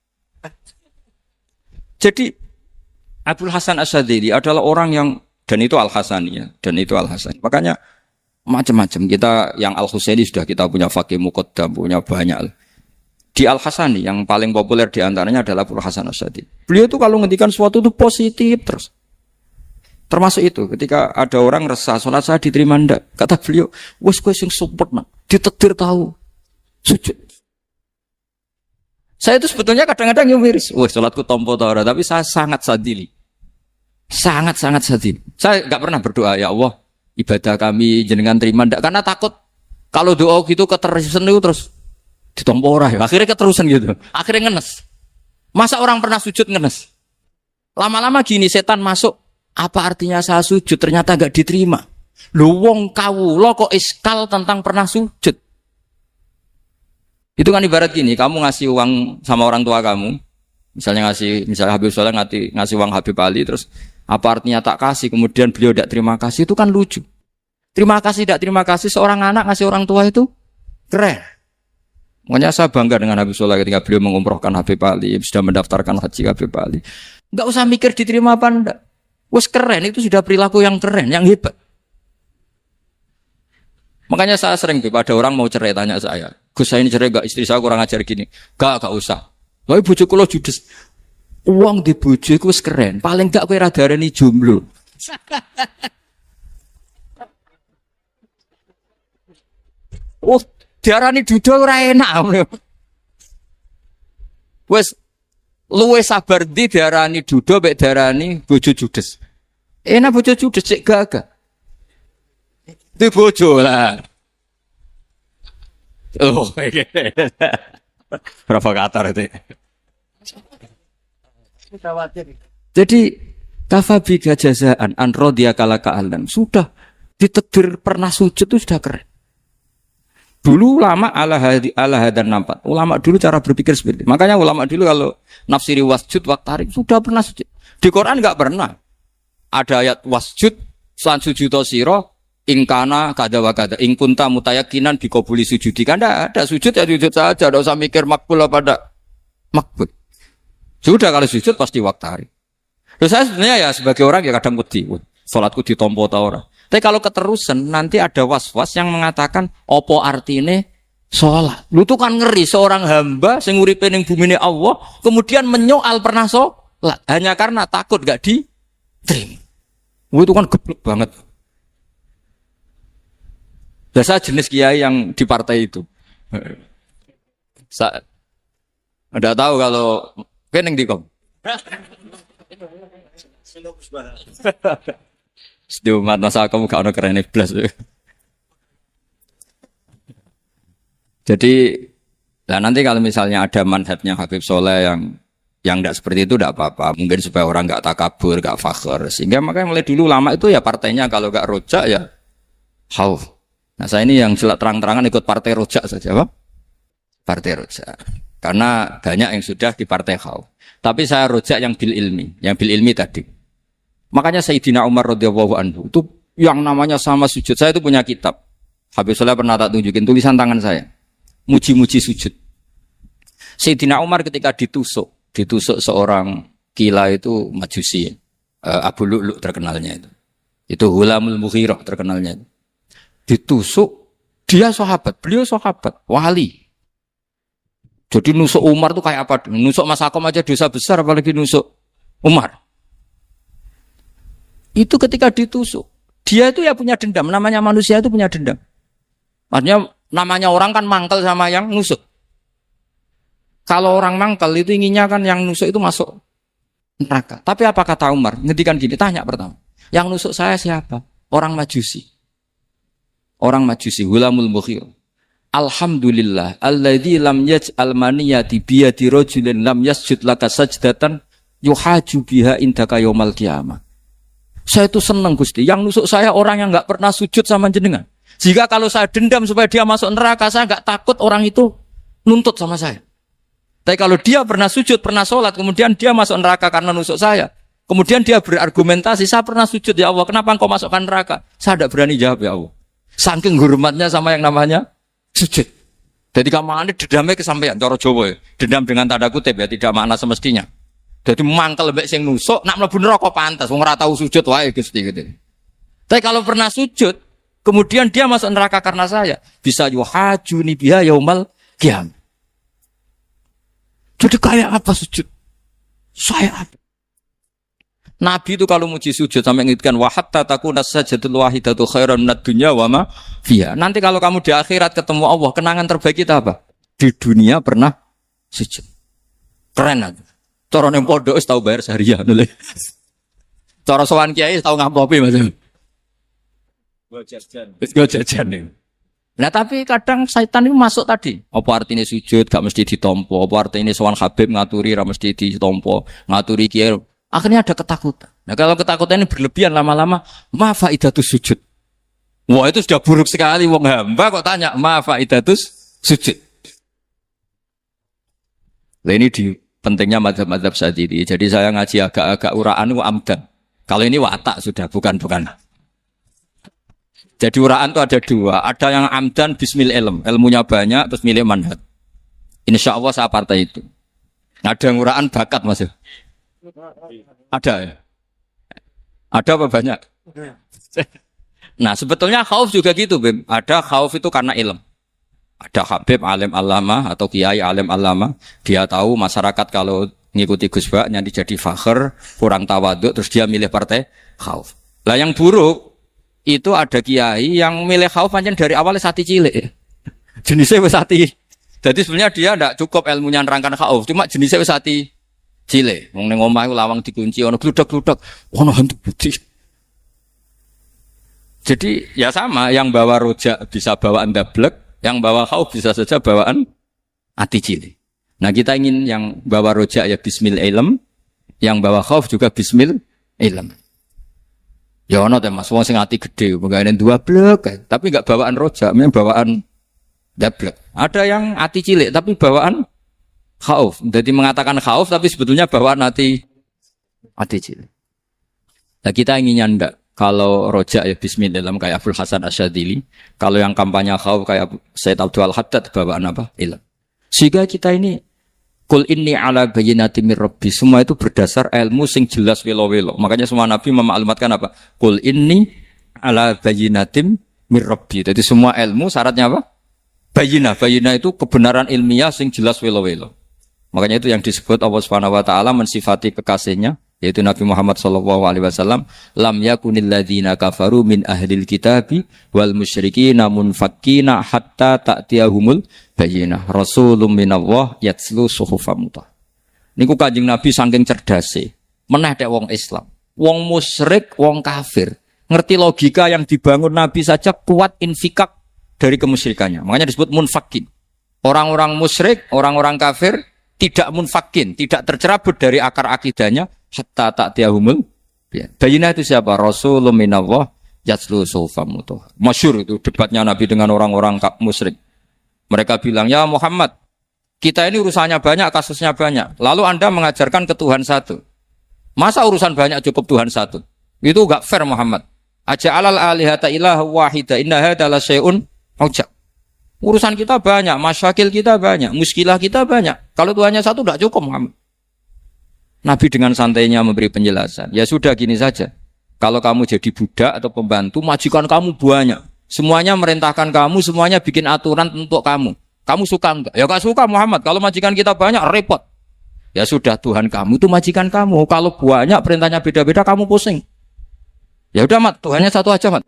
Speaker 1: Jadi Abul Hasan Asyadzili adalah orang yang dan itu Al-Hasaniyah dan itu Al-Hasan. Makanya macam-macam kita yang Al-Husaini sudah kita punya Faqih Muqaddam, punya banyak. Di Al-Hasani yang paling populer diantaranya adalah Abul Hasan Asyadzili. Beliau itu kalau ngendikan sesuatu itu positif terus. Termasuk itu ketika ada orang resah sholat saya diterima ndak, kata beliau, wes kowe sing support nak, ditakdir tahu sujud. Saya itu sebetulnya kadang-kadang yang miris, wah sholatku tompo ta ora, tapi saya sangat sadili. Sangat-sangat sadili. Saya enggak pernah berdoa, ya Allah, ibadah kami jenengan terima ndak, karena takut kalau doa gitu keterusan itu terus ditompo ora ya. Akhirnya keterusan gitu. Akhirnya ngenes. Masa orang pernah sujud ngenes? Lama-lama gini setan masuk, apa artinya saya sujud ternyata enggak diterima. Lho wong kawula kok iskal tentang pernah sujud. Itu kan ibarat gini, kamu ngasih uang sama orang tua kamu, misalnya Habib Soleh ngasih uang Habib Ali, terus apa artinya tak kasih, kemudian beliau tidak terima kasih, itu kan lucu. Terima kasih, tidak terima kasih, seorang anak ngasih orang tua itu keren. Makanya saya bangga dengan Habib Soleh ketika beliau mengumrohkan Habib Ali, sudah mendaftarkan haji Habib Ali. Enggak usah mikir diterima apa enggak. Wes keren, itu sudah perilaku yang keren, yang hebat. Makanya saya sering ada orang mau cerai tanya saya, Gus saya ini cerai gak, istri saya kurang ajar gini. Gak usah. Tapi bojo kula judes. Uang di bojo iku wis keren. Paling gak kowe ra darani jomblo. Oh, diarani duda ora enak. Wes luwe sabar ndi diarani duda mek diarani bojo judes. Enak bojo judes cek gagah. Di bojo lah. Oh, provokator itu. Jadi kafabika jazaan an radiyaka laka ahlan. Sudah ditakdir pernah sujud itu sudah keren. Dulu ulama ala hadan nampak. Ulama dulu cara berpikir seperti itu. Makanya ulama dulu kalau nafsiri wasjud waqtarik sudah pernah sujud. Di Quran enggak pernah. Ada ayat wasjud lan sujudo sira ingkana kada wa kada ingkunta mutayakinan dikabuli sujudi kan ada sujud ya sujud saja, tidak usah mikir makbul apa tidak makbul. Sudah kalau sujud pasti waktari. Terus saya sebenarnya ya sebagai orang ya kadang wedi, salatku ditompo ta ora. Tapi kalau keterusan nanti ada was-was yang mengatakan opo artine salat. Lu tuh kan ngeri seorang hamba sing uripe ning bumine Allah kemudian menyoal pernah salat hanya karena takut gak diterima. Itu kan geblek banget. Saya jenis kiai yang di partai itu. Saya tidak tahu kalau keneng dikom. Sediumat masa kamu gak ada keren iblis. Jadi, nah nanti kalau misalnya ada manhajnya Habib Soleh yang tidak seperti itu tidak apa-apa. Mungkin supaya orang nggak takabur, nggak fakhr. Sehingga makanya mulai dulu lama itu ya partainya kalau nggak rojak ya khauf. Nah saya ini yang jelas terang-terangan ikut partai rojak saja, Pak. Partai rojak. Karena banyak yang sudah di partai khauf. Tapi saya rojak yang bil ilmi tadi. Makanya Sayyidina Umar radhiyallahu anhu itu yang namanya sama sujud. Saya itu punya kitab. Habib Soleh pernah tak tunjukin tulisan tangan saya. Muji-muji sujud. Sayyidina Umar ketika ditusuk seorang kila itu Majusi. Abu Lu'lu' terkenalnya itu. Itu Hulamul Mughirah terkenalnya itu. Ditusuk, dia sahabat, beliau sahabat, wali. Jadi nusuk Umar itu kayak apa? Nusuk Mas Akom aja dosa besar, apalagi nusuk Umar. Itu ketika ditusuk, Dia itu ya punya dendam. Namanya manusia itu punya dendam. Maksudnya namanya orang kan mangkel sama yang nusuk. Kalau orang mangkel itu inginnya kan yang nusuk itu masuk neraka. Tapi apa kata Umar? Ngendikan gini, tanya pertama. Yang nusuk saya siapa? Orang Majusi. Orang Majusi, Hulamul Mukhir. Alhamdulillah, alladzi lam yaj'al maniyati biyadi rajulin lam yasjud laka sajdatan yuhaju biha indaka yaumal qiyamah. Saya itu senang Gusti, yang nusuk saya orang yang enggak pernah sujud sama jenengan. Jika kalau saya dendam supaya dia masuk neraka, saya enggak takut orang itu nuntut sama saya. Tapi kalau dia pernah sujud, pernah sholat, kemudian dia masuk neraka karena nusuk saya. Kemudian dia berargumentasi, saya pernah sujud ya Allah, kenapa engkau masukkan neraka? Saya tidak berani jawab ya Allah. Saking hormatnya sama yang namanya sujud. Jadi kamane dedamnya kesampaian cara Jawa ya. Dendam dengan tanda kutip ya, tidak makna semestinya. Jadi mangkel mbek sing nusuk nak mlebu neraka pantes wong ora tau sujud wae Gusti gitu. Tapi kalau pernah sujud, kemudian dia masuk neraka karena saya, bisa yuhajuni biha yaumal qiyamah. Jadi kayak apa sujud? Saya apa? Nabi itu kalau muji sujud sampai ngitkan wa hatta takuna sajdatul wahidatu khairan minad dunya wa ma fiha. Nanti kalau kamu di akhirat ketemu Allah, kenangan terbaik kita apa? Di dunia pernah sujud. Keren aja. Cara ning pondok wis tau bayar seharian lho. Cara sowan kiai tau ngamplopi Mas. Go jajan. Nah tapi kadang syaitan itu masuk tadi. Apa artinya sujud gak mesti ditompo, apa artinya sowan Habib ngaturi ra mesti ditompo, ngaturi kiai. Akhirnya ada ketakutan. Nah kalau ketakutan ini berlebihan lama-lama, ma faidatus sujud. Wah itu sudah buruk sekali. Wong hamba kok tanya, ma faidatus sujud. Nah ini di pentingnya mazhab-mazhab Syadzili. Jadi saya ngaji agak-agak uraan amdan. Kalau ini watak sudah, bukan. Jadi uraan itu ada dua. Ada yang amdan bismil ilm. Ilmunya banyak, terus milih manhaj. Insya Allah saya partai itu. Ada yang uraan bakat Mas. Ada ya? Ada apa banyak? Nah sebetulnya khauf juga gitu Bim. Ada khauf itu karena ilm. Ada Habib alim alama atau kiai alim alama. Dia tahu masyarakat kalau ngikuti Gus Bak nanti jadi fakhr, kurang tawaduk, terus dia milih partai khauf. Lah yang buruk itu ada kiai yang milih khauf pancen dari awalnya sati cilik. Jenisnya wis sati. Jadi sebenarnya dia tidak cukup ilmunya nerangkan khauf, cuma jenisnya wis sati cilik, wong ning omah iku lawang dikunci ana gludak-gludak, ana hantu putih. Jadi ya sama, yang bawa rojak bisa bawaan dablek, yang bawa khauf bisa saja bawaan ati cilik. Nah, kita ingin yang bawa rojak ya bismil ilm, yang bawa khauf juga bismil ilm. Ya ana ta Mas, wong sing ati gedhe, menggawe dua blek, tapi enggak bawaan rojak, memang bawaan dablek. Ada yang ati cilik tapi bawaan khauf, jadi mengatakan khauf tapi sebetulnya bawaan hati cilik. Nah kita inginnya ndak. Kalau rojak ya bismillah kayak Abdul Hasan Asyadzili. Kalau yang kampanye khauf kayak Said Abdul Haddad bawaan apa? Ilm. Sehingga kita ini kul inni ala bayyinatin mir rabbi. Semua itu berdasar ilmu sing jelas welo-welo. Makanya semua nabi memaklumatkan apa? Kul inni ala bayyinatin mir rabbi. Jadi semua ilmu syaratnya apa? Bayyinah itu kebenaran ilmiah sing jelas welo-welo. Makanya itu yang disebut Allah Subhanahu wa taala mensifati kekasihnya yaitu Nabi Muhammad sallallahu alaihi wasallam, lam yakunil ladzina kafaru min ahlil kitabi wal musyrikina munfakkina hatta ta'tiyahumul bayyinah rasulun minallah yatslu suhufam mutahharah. Niku Kanjeng Nabi saking cerdase, meneh tek wong Islam, wong musyrik, wong kafir, ngerti logika yang dibangun Nabi saja kuat infikak dari kemusyrikannya. Makanya disebut munfakin. Orang-orang musyrik, orang-orang kafir tidak munfakin, tidak tercerabut dari akar akidahnya hatta ta'tiyahumul bayyinah. Itu siapa? Rasulun minallah yatslu suhufam mutahharah. Masyhur itu debatnya Nabi dengan orang-orang musyrik. Mereka bilang, "Ya Muhammad, kita ini urusannya banyak, kasusnya banyak. Lalu Anda mengajarkan ke Tuhan satu. Masa urusan banyak cukup Tuhan satu? Itu enggak fair Muhammad. Aja'alal alihata ilaha wahida inna hadza la syai'un ujab. Urusan kita banyak, masyakil kita banyak, muskilah kita banyak. Kalau Tuhannya satu tidak cukup Muhammad." Nabi dengan santainya memberi penjelasan. Ya sudah gini saja. Kalau kamu jadi budak atau pembantu, majikan kamu banyak. Semuanya merintahkan kamu, semuanya bikin aturan untuk kamu. Kamu suka enggak? Ya enggak suka Muhammad. Kalau majikan kita banyak, repot. Ya sudah, Tuhan kamu itu majikan kamu. Kalau banyak perintahnya beda-beda, kamu pusing. Ya udah mat, Tuhannya satu aja mat.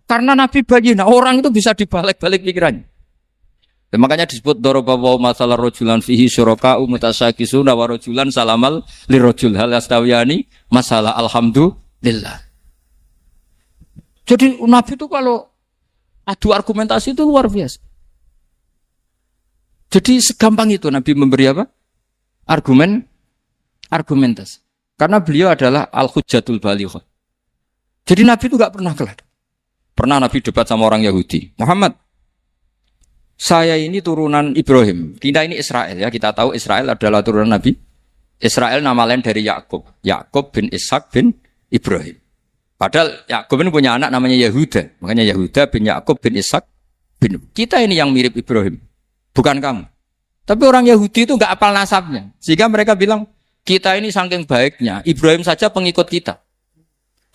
Speaker 1: Karena Nabi bayina, orang itu bisa dibalik-balik pikirannya. Dan makanya disebut dorobawa masalah rojulan fihi syuraka umutasakisuna wa rojulan salamal lirojul hal astawiyani masalah alhamdulillah. Jadi Nabi itu kalau adu argumentasi itu luar biasa. Jadi segampang itu Nabi memberi apa? Argumentasi. Karena beliau adalah al-hujjatul balighah. Jadi Nabi itu gak pernah kalah. Pernah Nabi debat sama orang Yahudi. Muhammad, saya ini turunan Ibrahim. Kita ini Israel ya. Kita tahu Israel adalah turunan Nabi. Israel nama lain dari Yakub. Yakub bin Ishak bin Ibrahim. Padahal Yakub ini punya anak namanya Yahuda. Makanya Yahuda bin Yakub bin Ishak bin. Kita ini yang mirip Ibrahim. Bukan kamu. Tapi orang Yahudi itu gak apal nasabnya. Sehingga mereka bilang, kita ini saking baiknya. Ibrahim saja pengikut kita.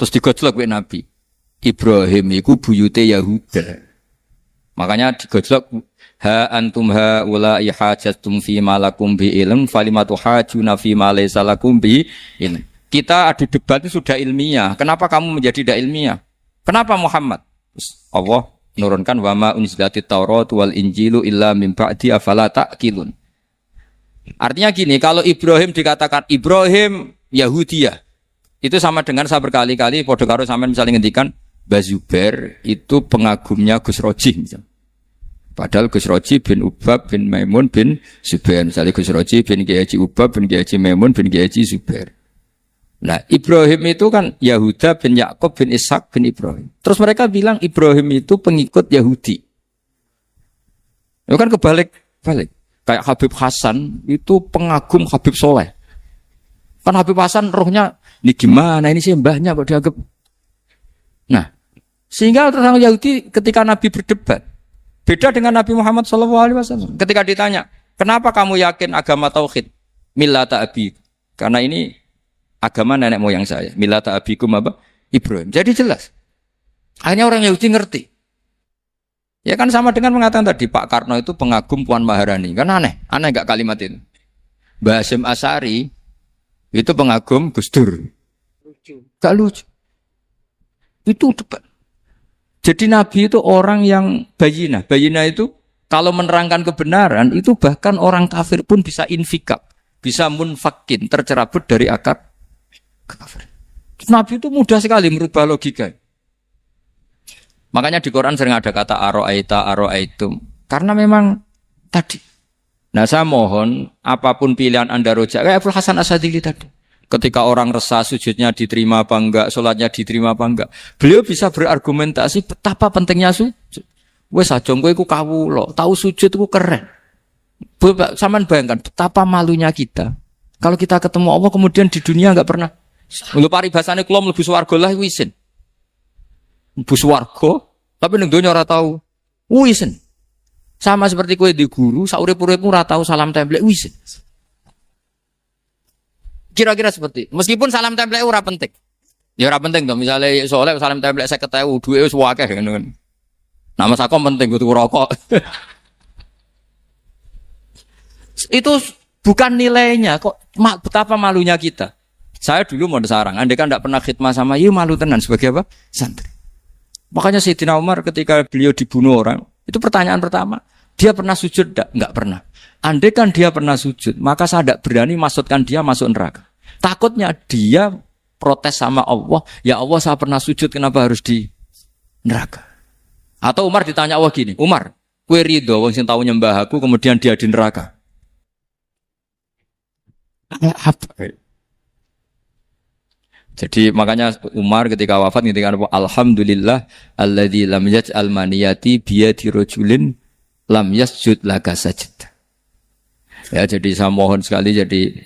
Speaker 1: Terus digojlok oleh Nabi. Ibrahim itu buyute Yahuda. Makanya digojlok ha antum ha ulai hajatum fi malakum bi ilm falimatu hajuna fi ma laysa lakum bi ilm. Kita adu debat itu sudah ilmiah. Kenapa kamu menjadi tidak ilmiah? Kenapa Muhammad? Allah menurunkan wa ma unzilatit Taurat wal Injilu illa min ba'di afala ta'qilun. Artinya gini, kalau Ibrahim dikatakan Ibrahim Yahudiyah, itu sama dengan saya berkali-kali podo karo sampean misalnya ngendikan Bazubair itu pengagumnya Gus Roji misalnya. Padahal Gus Roji bin Ubab bin Maimun bin Zubair. Misalnya Gus Roji bin Kiai Haji Ubab bin Kiai Haji Maimun bin Kiai Haji Zubair. Nah Ibrahim itu kan Yahuda bin Yakub bin Ishak bin Ibrahim. Terus mereka bilang Ibrahim itu pengikut Yahudi. Itu kan kebalik-balik. Kayak Habib Hasan itu pengagum Habib Soleh. Kan Habib Hasan rohnya, ini gimana ini sih mbahnya kok dianggap. Nah, sehingga orang Yahudi ketika Nabi berdebat, beda dengan Nabi Muhammad SAW. Ketika ditanya, kenapa kamu yakin agama Tauhid? Millata abi. Karena ini agama nenek moyang saya. Millata abikum apa? Ibrahim. Jadi jelas. Akhirnya orang Yahudi ngerti. Ya kan sama dengan mengatakan tadi, Pak Karno itu pengagum Puan Maharani. Kan aneh gak kalimat itu? Mbah Hasyim Asy'ari itu pengagum Gus Dur. Gak lucu. Itu debat. Jadi Nabi itu orang yang bayinah. Bayinah itu kalau menerangkan kebenaran itu bahkan orang kafir pun bisa infikak, bisa munfakin, tercerabut dari akar kekafiran. Nabi itu mudah sekali merubah logika. Makanya di Quran sering ada kata aro'aitum. Karena memang tadi. Nah saya mohon apapun pilihan Anda rojak kayak Abdul Hasan Asadili tadi. Ketika orang resah sujudnya diterima apa enggak, sholatnya diterima apa enggak, beliau bisa berargumentasi betapa pentingnya sujud. Wes aja kowe iku kawula, tahu sujud iku keren. Saman bayangkan betapa malunya kita. Kalau kita ketemu Allah kemudian di dunia enggak pernah. Lho paribasane kula mlebu swarga lah isin. Mlebu swarga, tapi ning donya ora tahu. Isin. Sama seperti kowe di guru, saurip-uripmu ora tahu salam templek isin. Kira-kira seperti itu. Meskipun salam template ora penting. Ya ora penting to, misale soleh salam template 50.000 duwe wis akeh ngono kan. Nama sakom penting kudu rokok. Itu bukan nilainya kok betapa malunya kita. Saya dulu mau sarang, andai kan enggak pernah khidmah sama you malu tenan sebagai apa? Santri. Makanya Sayyidina Umar ketika beliau dibunuh orang, itu pertanyaan pertama, dia pernah sujud enggak? Enggak pernah. Andai kan dia pernah sujud, maka saya tidak berani masukkan dia masuk neraka. Takutnya dia protes sama Allah, ya Allah saya pernah sujud, kenapa harus di neraka? Atau Umar ditanya Allah gini, Umar, kowe ridho wong sing tau nyembah aku kemudian dia di neraka? Apa? Jadi makanya Umar ketika wafat ketika alhamdulillah alladzi lam yaj'al maniyati biyadi rajulin lam yasjud laka sajdah. Ya, jadi saya mohon sekali jadi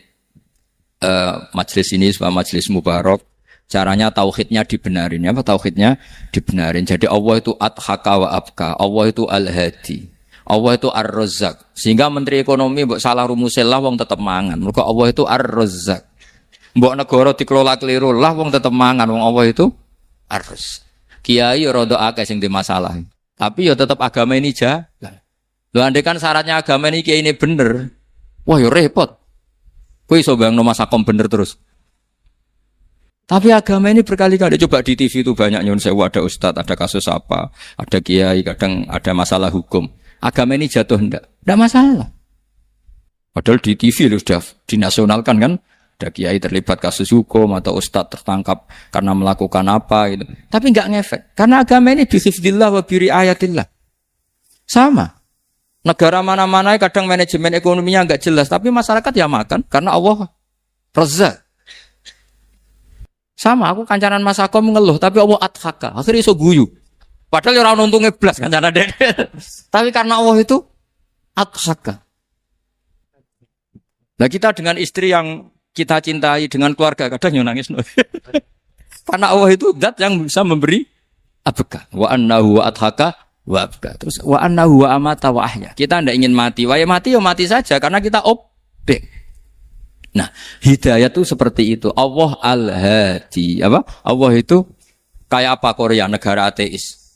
Speaker 1: majelis ini sebuah majelis mubarak. Caranya tauhidnya dibenarin, apa tauhidnya dibenarin. Jadi Allah itu adhaka wa abka, Allah itu al-hadi, Allah itu ar-razzaq. Sehingga Menteri Ekonomi mbok salah rumusnya lah wong tetep mangan. Mergo Allah itu ar-razzaq. Mbok negara dikelola keliru lah wong tetep mangan, wong Allah itu ar-razzaq. Kiai rada akeh sing di masalah. Tapi ya tetap agama ini jalan. Lho andai kan syaratnya agama ini kiai ini bener. Wah ya repot. Kowe iso bayangno masakom bener terus. Tapi agama ini berkali-kali coba di TV itu banyak nyun sewu, ada ustadz, ada kasus apa, ada kiai, kadang ada masalah hukum. Agama ini jatuh enggak masalah. Padahal di TV itu sudah dinasionalkan kan, ada kiai terlibat kasus hukum atau ustadz tertangkap karena melakukan apa gitu. Tapi enggak ngefek, karena agama ini bihifdillah wa biriayatillah. Sama. Negara mana-mana kadang manajemen ekonominya enggak jelas, tapi masyarakat ya makan karena Allah Razzaq. Sama, aku kancanan Mas Akom mengeluh, tapi Allah adhaka, akhirnya iso guyu. Padahal orang untungnya belas kancanan deh. Tapi karena Allah itu adhaka. Nah kita dengan istri yang kita cintai, dengan keluarga, kadang yang nangis. Karena Allah itu zat yang bisa memberi abka. Wa annahu wa adhaka wa abka. Terus wa annahu wa amata wa ahya. Kita tidak ingin mati. Wah ya mati saja, karena kita objek. Nah, hidayah itu seperti itu. Allah al-hadi. Apa? Allah itu kayak apa Korea, negara ateis.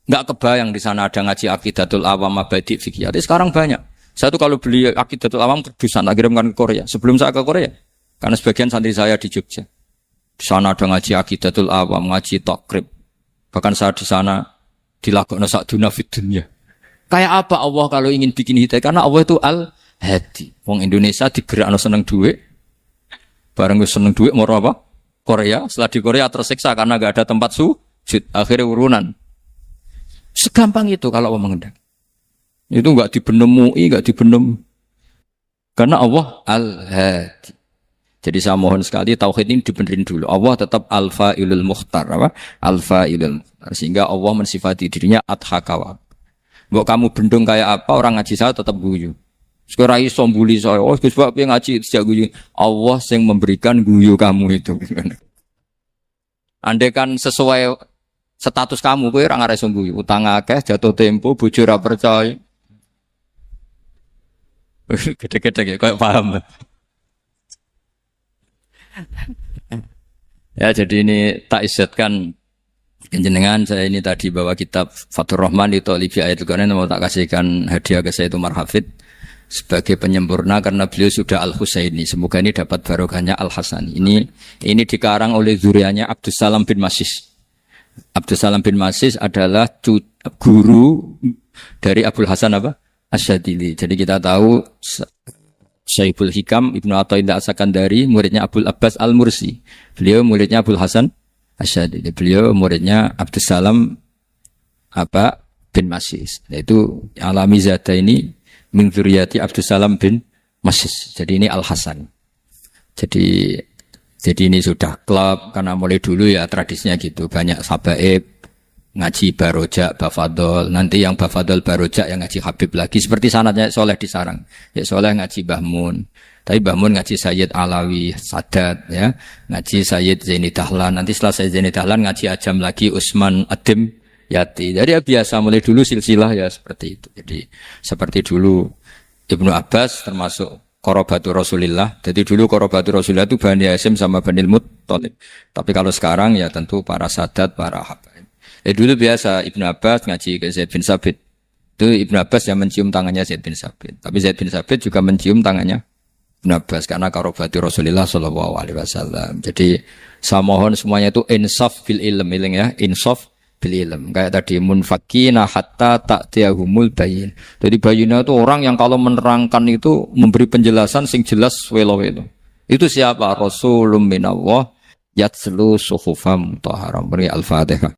Speaker 1: Enggak kebayang di sana ada ngaji Aqidatul Awam, Mabadi' Fikih. Sekarang banyak. Saya tuh kalau beli Aqidatul Awam terusan tak kirimkan ke Korea. Sebelum saya ke Korea. Karena sebagian santri saya di Jogja. Di sana ada ngaji Aqidatul Awam, ngaji Takrib. Bahkan saya di sana dilakoni sa'duna fid dunya. Kayak apa Allah kalau ingin bikin hidayah? Karena Allah itu al-hadi. Wong Indonesia digerakno seneng duit. Bareng seneng duit mau apa? Korea. Setelah di Korea tersiksa karena enggak ada tempat sujud. Akhirnya urunan. Segampang itu kalau Allah mengendaki. Itu enggak dibenem MUI, enggak dibenem. Karena Allah al-hadi. Jadi saya mohon sekali tauhid ini dibenerin dulu. Allah tetap al-fa'ilul mukhtar, apa? Al-fa'ilul mukhtar. Sehingga Allah mensifati dirinya adhakawa. Mbok kamu bendung kayak apa, orang ngaji saya tetap guyu. Sekarang iso mbuli saya, oh sebab yang ngaji sejak guyu. Allah yang memberikan guyu kamu itu. Andai kan sesuai status kamu, kowe ora ngarep guyu. Utang akeh, jatuh tempo, bojo ora percaya. Gede-gede kayak paham. Ya jadi ini tak isetkan jenengan saya ini tadi bawa kitab Fathur Rahman itu Libi Ayatul Quran mau tak kasihkan hadiah ke saya itu Marhafid sebagai penyempurna karena beliau sudah Al-Husaini. Semoga ini dapat barokahnya Al-Hasani. Ini dikarang oleh zurianya Abdus Salam bin Masis. Abdus Salam bin Masis adalah guru dari Abul Hasan apa? Asyadili. Jadi kita tahu Syaibul Hikam Ibnu Athaillah As-Sakandari muridnya Abul Abbas Al-Mursi. Beliau muridnya Abul Hasan Asyadili. Beliau muridnya Abdus Salam bin Masis. Yaitu alami zata ini min dzurriyyati Abdus Salam bin Masis. Jadi ini Al-Hasan. Jadi ini sudah klub karena mulai dulu ya tradisinya gitu. Banyak sabaib ngaji Barojak, Bafadol. Nanti yang Bafadol Barojak yang ngaji Habib lagi. Seperti sanadnya Soleh di Sarang. Ya Soleh ngaji Bahmun. Tapi Bahmun ngaji Sayyid Alawi, Sadat. Ya. Ngaji Sayyid Zaini Dahlan. Nanti setelah Sayyid Zaini Dahlan ngaji Ajam lagi Usman Adim Yati. Jadi ya biasa mulai dulu silsilah ya seperti itu. Jadi seperti dulu Ibnu Abbas termasuk Qorobatu Rasulillah. Jadi dulu Qorobatu Rasulillah itu Bani Hasyim sama Bani Muttalib. Tapi kalau sekarang ya tentu para Sadat, para Habaib. Dulu biasa Ibnu Abbas ngaji ke Zaid bin Sabit. Itu Ibnu Abbas yang mencium tangannya Zaid bin Sabit. Tapi Zaid bin Sabit juga mencium tangannya Ibnu Abbas karena karobati Rasulullah sallallahu alaihi wasallam. Jadi saya mohon semuanya itu insaf bil ilm, ya, insaf bil ilm. Kayak tadi munfakina hatta ta'tiyahumul bayin. Jadi bayinnya itu orang yang kalau menerangkan itu memberi penjelasan sing jelas welo-welo. Itu siapa? Rasulun minallah yatslu suhufam mutahharam. Beri Al-Fatihah.